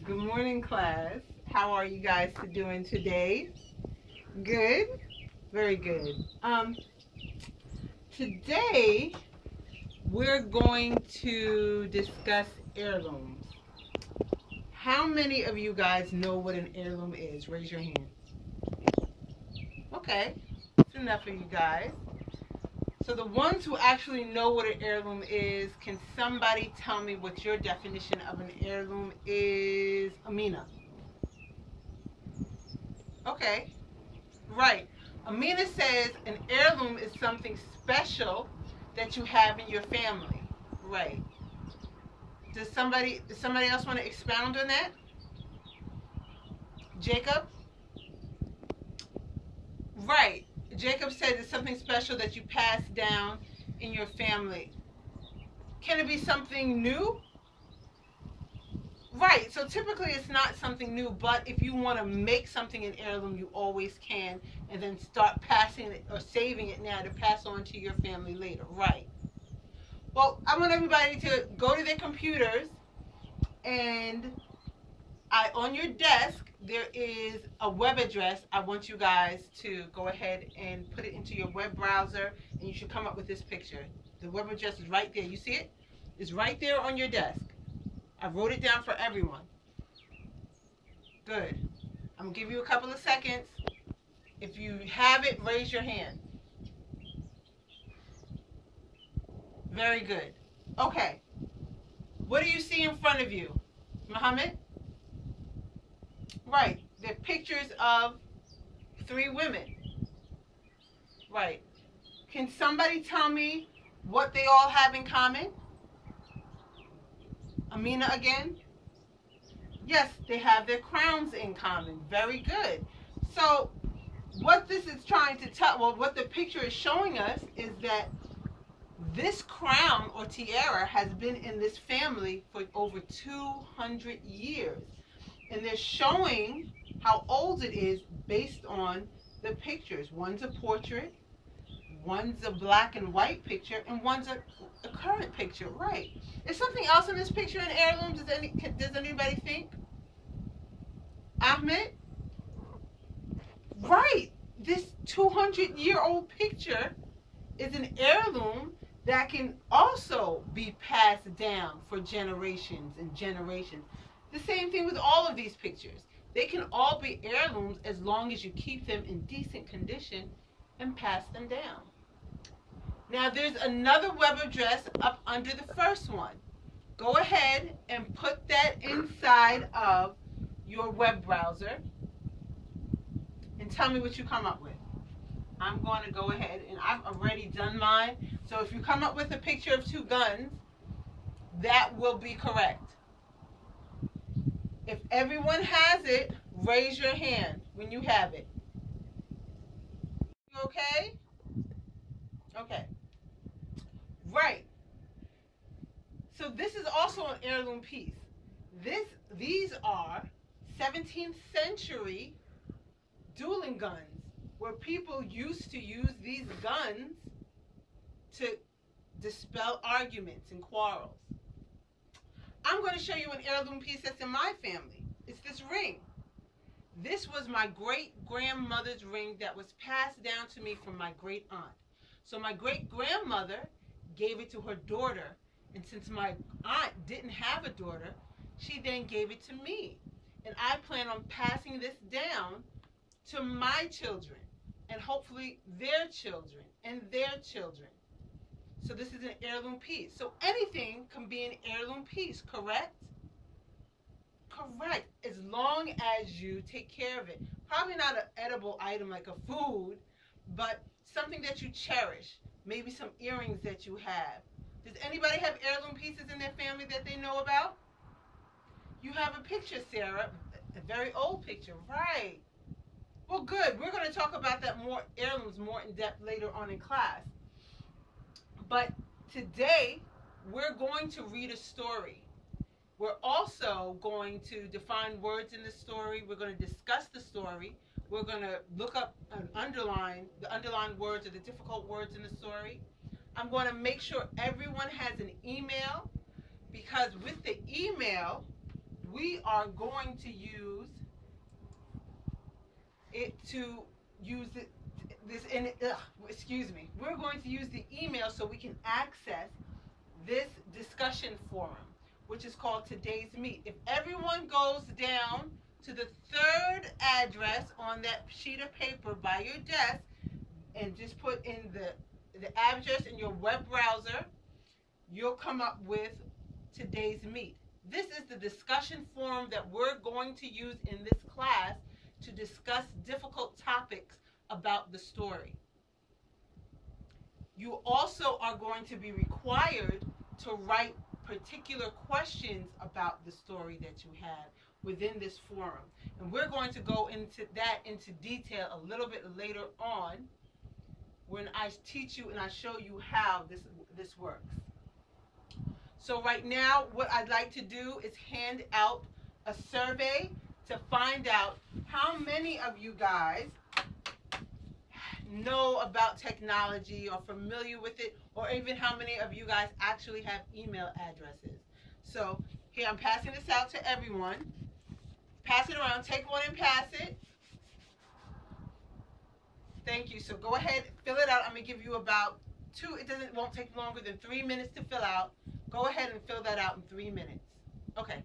Good morning, class. How are you guys doing today? Good? Very good. Today we're going to discuss heirlooms. How many of you guys know what an heirloom is? Raise your hand. Okay, that's enough of you guys. So the ones who actually know what an heirloom is, can somebody tell me what your definition of an heirloom is? Amina. Okay, right. Amina says an heirloom is something special that you have in your family. Right. Does somebody else want to expound on that? Jacob? Right. Jacob said it's something special that you pass down in your family. Can it be something new? Right. So typically it's not something new, but if you want to make something an heirloom, you always can, and then start passing it or saving it now to pass on to your family later. Right. Well, I want everybody to go to their computers, and on your desk there is a web address. I want you guys to go ahead and put it into your web browser, and you should come up with this picture. The web address is right there. You see it? It's right there on your desk. I wrote it down for everyone. Good. I'm going to give you a couple of seconds. If you have it, raise your hand. Very good. Okay. What do you see in front of you? Muhammad? Right. They're pictures of 3 women. Right. Can somebody tell me what they all have in common? Amina again? Yes, they have their crowns in common. Very good. So what this is trying to tell, well, what the picture is showing us is that this crown or tiara has been in this family for over 200 years. And they're showing how old it is based on the pictures. One's a portrait, one's a black and white picture, and one's a current picture. Right. Is something else in this picture in heirlooms? Does anybody think? Ahmed? Right. This 200-year-old picture is an heirloom that can also be passed down for generations and generations. The same thing with all of these pictures. They can all be heirlooms as long as you keep them in decent condition and pass them down. Now there's another web address up under the first one. Go ahead and put that inside of your web browser and tell me what you come up with. I'm going to go ahead, and I've already done mine. So if you come up with a picture of 2 guns, that will be correct. If everyone has it, raise your hand when you have it. You okay? Okay. Right. So this is also an heirloom piece. These are 17th century dueling guns, where people used to use these guns to dispel arguments and quarrels. I'm going to show you an heirloom piece that's in my family. It's this ring. This was my great-grandmother's ring that was passed down to me from my great-aunt. So my great-grandmother gave it to her daughter, and since my aunt didn't have a daughter, she then gave it to me. And I plan on passing this down to my children, and hopefully their children and their children. So this is an heirloom piece. So anything can be an heirloom piece, correct? Correct, as long as you take care of it. Probably not an edible item like a food, but something that you cherish. Maybe some earrings that you have. Does anybody have heirloom pieces in their family that they know about? You have a picture, Sarah, a very old picture, right? Well, good. We're going to talk about that heirlooms more in depth later on in class. But today, we're going to read a story. We're also going to define words in the story. We're going to discuss the story. We're going to look up and underline the underlined words or the difficult words in the story. I'm going to make sure everyone has an email, because with the email, we are going to use it to use it, this in excuse me. We're going to use the email so we can access this discussion forum, which is called Today's Meet. If everyone goes down to the third address on that sheet of paper by your desk and just put in the address in your web browser, you'll come up with Today's Meet. This is the discussion forum that we're going to use in this class to discuss difficult topics about the story. You also are going to be required to write particular questions about the story that you have within this forum. And we're going to go into detail a little bit later on when I teach you and I show you how this works. So right now, what I'd like to do is hand out a survey to find out how many of you guys know about technology or familiar with it, or even how many of you guys actually have email addresses. So here, I'm passing this out to everyone. Pass it around. Take one and pass it. Thank you. So go ahead, fill it out. I'm going to give you about won't take longer than 3 minutes to fill out. Go ahead and fill that out in 3 minutes. Okay.